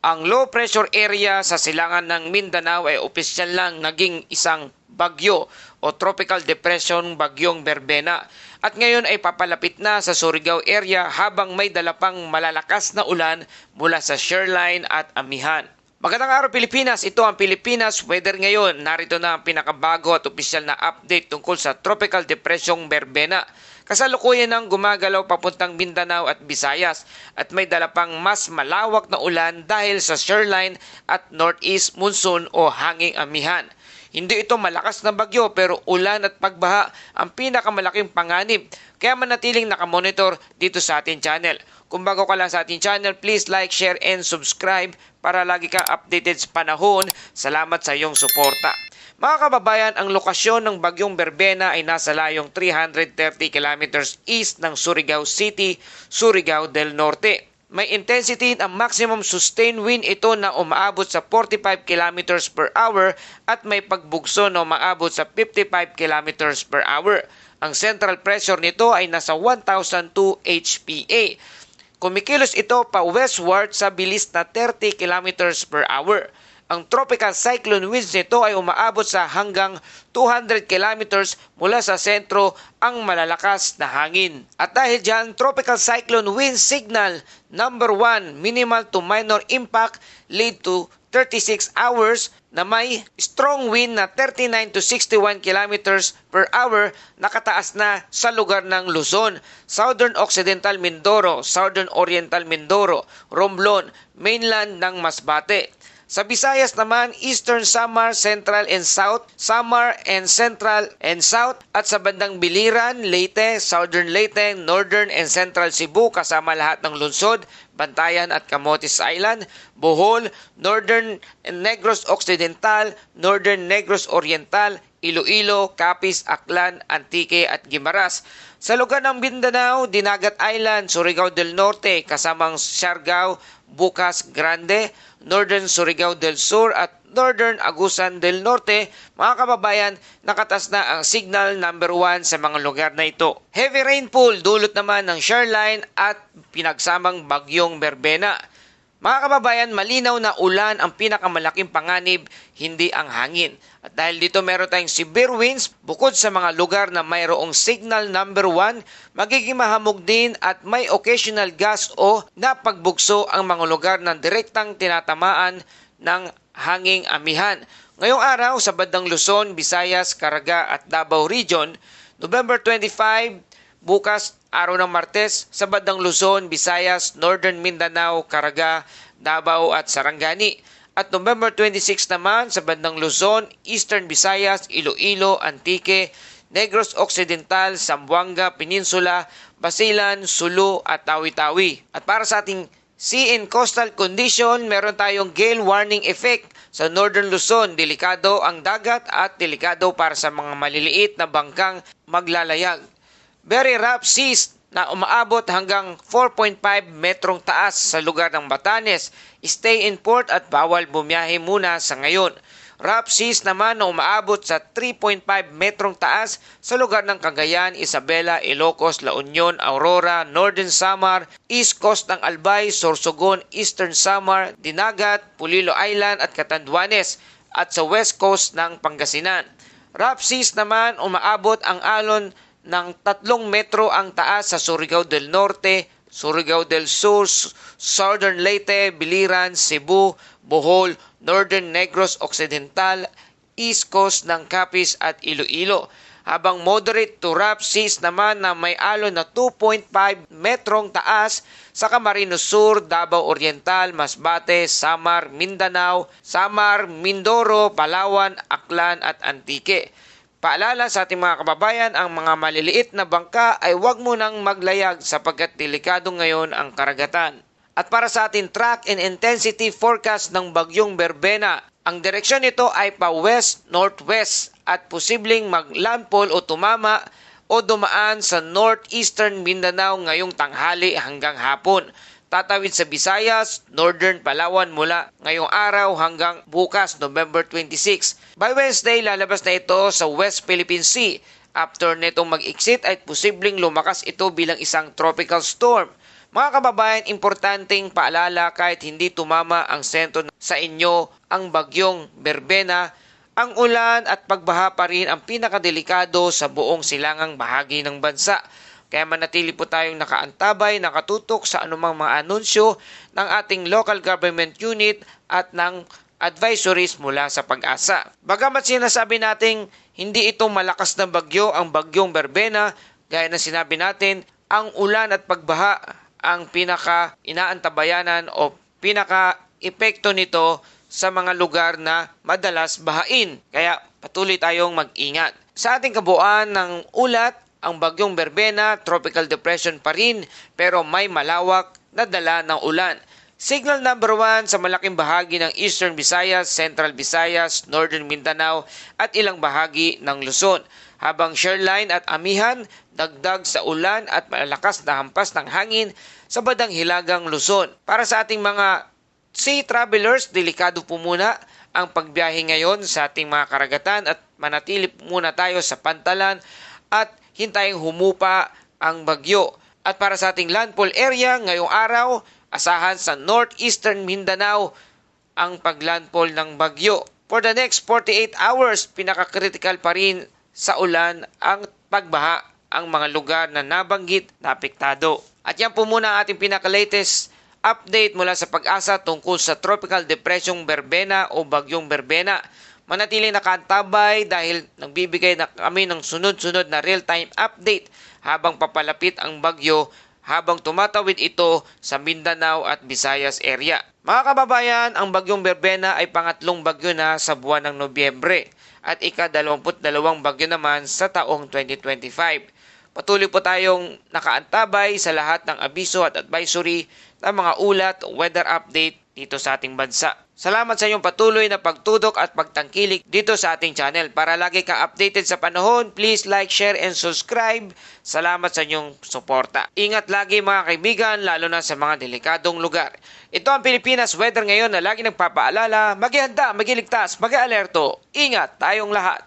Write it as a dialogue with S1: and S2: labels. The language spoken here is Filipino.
S1: Ang low pressure area sa silangan ng Mindanao ay opisyal lang naging isang bagyo o tropical depression bagyong Berbena at ngayon ay papalapit na sa Surigao area habang may dala pang malalakas na ulan mula sa shoreline at amihan. Magandang araw Pilipinas, ito ang Pilipinas Weather ngayon. Narito na ang pinakabago at opisyal na update tungkol sa Tropical Depression Berbena. Kasalukuyan ng gumagalaw papuntang Mindanao at Visayas at may dala pang mas malawak na ulan dahil sa shoreline at northeast monsoon o hanging amihan. Hindi ito malakas na bagyo pero ulan at pagbaha ang pinakamalaking panganib. Kaya manatiling nakamonitor dito sa ating channel. Kung bago ka lang sa ating channel, please like, share, and subscribe para lagi kang updated sa panahon. Salamat sa iyong suporta. Mga kababayan, ang lokasyon ng Bagyong Berbena ay nasa layong 330 kilometers east ng Surigao City, Surigao del Norte. May intensity ang maximum sustained wind ito na umaabot sa 45 kilometers per hour at may pagbugso na umaabot sa 55 kilometers per hour. Ang central pressure nito ay nasa 1,002 HPA. Kumikilos ito pa westward sa bilis na 30 kilometers per hour. Ang tropical cyclone winds nito ay umaabot sa hanggang 200 kilometers mula sa sentro ang malalakas na hangin. At dahil dyan, tropical cyclone wind signal number 1, minimal to minor impact lead to 36 hours na may strong wind na 39 to 61 kilometers per hour nakataas na sa lugar ng Luzon, Southern Occidental Mindoro, Southern Oriental Mindoro, Romblon, mainland ng Masbate. Sa Visayas naman, Eastern Samar, Central and South, Samar and Central and South at sa bandang Biliran, Leyte, Southern Leyte, Northern and Central Cebu kasama lahat ng lungsod, Bantayan at Camotes Island, Bohol, Northern Negros Occidental, Northern Negros Oriental, Iloilo, Capiz, Aklan, Antique at Guimaras. Sa lugar ng Mindanao, Dinagat Island, Surigao del Norte, kasamang Siargao, Bucas Grande, Northern Surigao del Sur at Northern Agusan del Norte, mga kababayan, nakatas na ang signal number 1 sa mga lugar na ito. Heavy rainfall dulot naman ng shoreline at pinagsamang bagyong Berbena. Mga kababayan, malinaw na ulan ang pinakamalaking panganib, hindi ang hangin. At dahil dito meron tayong severe winds, bukod sa mga lugar na mayroong signal number 1, magiging mahamog din at may occasional gust o napagbugso ang mga lugar na direktang tinatamaan ng hanging amihan. Ngayong araw sa bandang Luzon, Visayas, Caraga at Davao Region, November 25, bukas araw ng Martes sa bandang Luzon, Visayas, Northern Mindanao, Caraga, Davao at Sarangani. At November 26 naman sa bandang Luzon, Eastern Visayas, Iloilo, Antique, Negros Occidental, Zamboanga, Peninsula, Basilan, Sulu at Tawi-Tawi. At para sa ating sea and coastal condition, meron tayong gale warning effect sa Northern Luzon. Delikado ang dagat at delikado para sa mga maliliit na bangkang maglalayag. Very rough seas na umaabot hanggang 4.5 metrong taas sa lugar ng Batanes. Stay in port at bawal bumiyahe muna sa ngayon. Rough seas naman na umaabot sa 3.5 metrong taas sa lugar ng Cagayan, Isabela, Ilocos, La Union, Aurora, Northern Samar, East Coast ng Albay, Sorsogon, Eastern Samar, Dinagat, Pulilo Island at Catanduanes at sa West Coast ng Pangasinan. Rough seas naman umaabot ang alon ng 3 metro ang taas sa Surigao del Norte, Surigao del Sur, Southern Leyte, Biliran, Cebu, Bohol, Northern Negros Occidental, East Coast ng Capiz at Iloilo. Habang moderate to rough seas naman na may alon na 2.5 metrong taas sa Camarines Sur, Davao Oriental, Masbate, Samar, Mindanao, Samar, Mindoro, Palawan, Aklan at Antique. Paalala sa ating mga kababayan, ang mga maliliit na bangka ay huwag munang maglayag sapagkat delikado ngayon ang karagatan. At para sa ating track and intensity forecast ng Bagyong Berbena, ang direksyon nito ay pa west-northwest at posibleng maglandfall o tumama o dumaan sa northeastern Mindanao ngayong tanghali hanggang hapon. Tatawid sa Visayas, Northern Palawan mula ngayong araw hanggang bukas, November 26. By Wednesday, lalabas na ito sa West Philippine Sea. After netong mag-exit ay posibleng lumakas ito bilang isang tropical storm. Mga kababayan, importanteng paalala kahit hindi tumama ang sentro sa inyo ang bagyong Berbena, ang ulan at pagbaha pa rin ang pinakadelikado sa buong silangang bahagi ng bansa. Kaya manatili po tayong nakaantabay, nakatutok sa anumang mga anunsyo ng ating local government unit at ng advisories mula sa Pag-asa. Bagamat sinasabi nating hindi ito malakas na bagyo ang bagyong Berbena, gaya na sinabi natin, ang ulan at pagbaha ang pinaka inaantabayanan o pinaka epekto nito sa mga lugar na madalas bahain. Kaya patuloy tayong mag-ingat. Sa ating kabuuan ng ulat, ang bagyong Berbena, tropical depression pa rin pero may malawak na dala ng ulan. Signal number 1 sa malaking bahagi ng Eastern Visayas, Central Visayas, Northern Mindanao at ilang bahagi ng Luzon. Habang shoreline at amihan, dagdag sa ulan at malakas na hampas ng hangin sa bandang hilagang Luzon. Para sa ating mga sea travelers, delikado po muna ang pagbiyahe ngayon sa ating mga karagatan at manatili po muna tayo sa pantalan at hintaying humupa ang bagyo. At para sa ating landfall area, ngayong araw, asahan sa northeastern Mindanao ang paglandfall ng bagyo. For the next 48 hours, pinaka-critical pa rin sa ulan ang pagbaha ang mga lugar na nabanggit na apektado. At yan po muna ang ating pinaka-latest update mula sa Pag-asa tungkol sa Tropical Depression Berbena o Bagyong Berbena. Manatiling nakaantabay dahil nagbibigay na kami ng sunod-sunod na real-time update habang papalapit ang bagyo habang tumatawid ito sa Mindanao at Visayas area. Mga kababayan, ang bagyong Berbena ay pangatlong bagyo na sa buwan ng Nobyembre at ika-22 bagyo naman sa taong 2025. Patuloy po tayong nakaantabay sa lahat ng abiso at advisory ng mga ulat, weather update dito sa ating bansa. Salamat sa inyong patuloy na pagtudok at pagtangkilik dito sa ating channel. Para lagi ka updated sa panahon, please like, share, and subscribe. Salamat sa inyong suporta. Ingat lagi mga kaibigan, lalo na sa mga delikadong lugar. Ito ang Pilipinas Weather ngayon na lagi nagpapaalala, mag-ihanda, mag-iligtas, mag-alerto. Ingat tayong lahat.